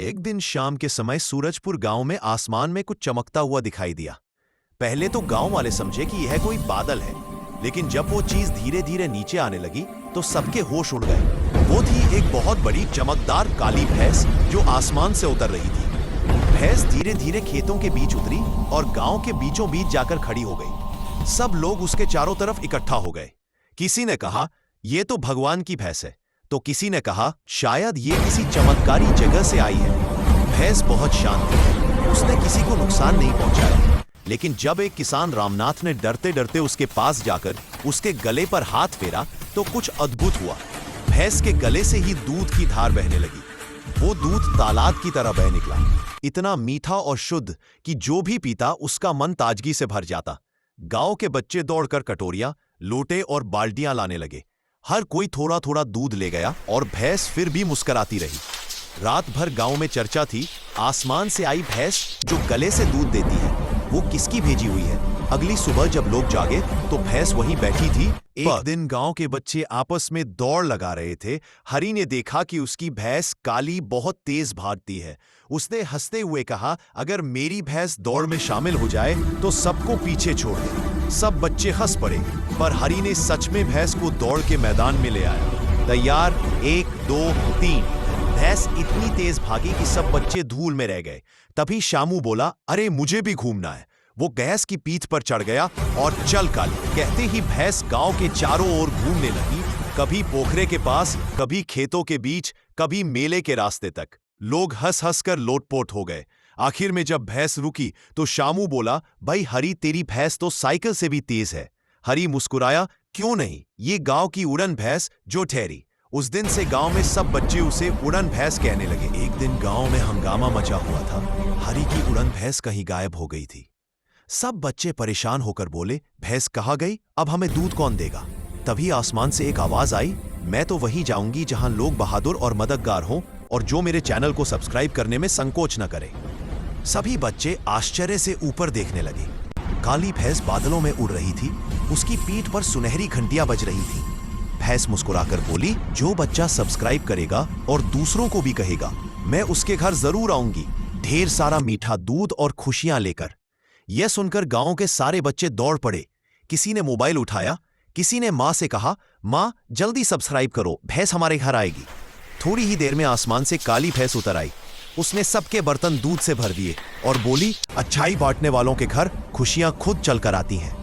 एक दिन शाम के समय सूरजपुर गांव में आसमान में कुछ चमकता हुआ दिखाई दिया। पहले तो गांव वाले समझे कि यह कोई बादल है, लेकिन जब वो चीज धीरे धीरे नीचे आने लगी तो सबके होश उड़ गए। वो थी एक बहुत बड़ी चमकदार काली भैंस जो आसमान से उतर रही थी। भैंस धीरे धीरे खेतों के बीच उतरी और गांव के बीचों बीच जाकर खड़ी हो गई। सब लोग उसके चारों तरफ इकट्ठा हो गए। किसी ने कहा ये तो भगवान की भैंस है, तो किसी ने कहा शायद ये किसी चमत्कारी जगह से आई है। भैंस बहुत शांत थी, उसने किसी को नुकसान नहीं पहुंचाया। लेकिन जब एक किसान रामनाथ ने डरते डरते उसके पास जाकर उसके गले पर हाथ फेरा तो कुछ अद्भुत हुआ। भैंस के गले से ही दूध की धार बहने लगी। वो दूध तालाब की तरह बह निकला, इतना मीठा और शुद्ध कि जो भी पीता उसका मन ताजगी से भर जाता। गांव के बच्चे दौड़कर कटोरियां, लोटे और बाल्टियां लाने लगे। हर कोई थोड़ा थोड़ा दूध ले गया और भैंस फिर भी मुस्कुराती रही। रात भर गांव में चर्चा थी, आसमान से आई भैंस जो गले से दूध देती है, वो किसकी भेजी हुई है। अगली सुबह जब लोग जागे तो भैंस वहीं बैठी थी। एक दिन गांव के बच्चे आपस में दौड़ लगा रहे थे। हरी ने देखा कि उसकी भैंस काली बहुत तेज भागती है। उसने हंसते हुए कहा, अगर मेरी भैंस दौड़ में शामिल हो जाए तो सबको पीछे छोड़ दे। सब बच्चे हंस पड़े, पर हरी ने सच में भैंस को दौड़ के मैदान में ले आया। तैयार, 1 2 3। भैंस इतनी तेज भागी कि सब बच्चे धूल में रह गए। तभी शामू बोला, अरे मुझे भी घूमना है। वो भैंस की पीठ पर चढ़ गया और चल काली कहते ही भैंस गांव के चारों ओर घूमने लगी, कभी पोखरे के पास, कभी खेतों के बीच, कभी मेले के रास्ते तक। लोग हंस हंस कर लोटपोट हो गए। आखिर में जब भैंस रुकी तो शामू बोला, भाई हरी तेरी भैंस तो साइकिल से भी तेज है। हरी मुस्कुराया, क्यों नहीं, ये गांव की उड़न भैंस जो ठहरी। उस दिन से गांव में सब बच्चे उसे उड़न भैंस कहने लगे। एक दिन गांव में हंगामा मचा हुआ था। हरी की उड़न भैंस कहीं गायब हो गई थी। सब बच्चे परेशान होकर बोले, भैंस कहाँ गई, अब हमें दूध कौन देगा। तभी आसमान से एक आवाज आई, मैं तो वहीं जाऊंगी जहां लोग बहादुर और मददगार हों और जो मेरे चैनल को सब्सक्राइब करने में संकोच न करे। सभी बच्चे आश्चर्य से ऊपर देखने लगे। काली भैंस बादलों में उड़ रही थी, उसकी पीठ पर सुनहरी घंटियां बज रही थी। भैंस मुस्कुराकर बोली, जो बच्चा सब्सक्राइब करेगा और दूसरों को भी कहेगा, मैं उसके घर जरूर आऊंगी, ढेर सारा मीठा दूध और खुशियां लेकर। यह सुनकर गांव के सारे बच्चे दौड़ पड़े। किसी ने मोबाइल उठाया, किसी ने मां से कहा, मां जल्दी सब्सक्राइब करो, भैंस हमारे घर आएगी। थोड़ी ही देर में आसमान से काली भैंस उतर आई। उसने सबके बर्तन दूध से भर दिए और बोली, अच्छाई बांटने वालों के घर खुशियां खुद चलकर आती हैं।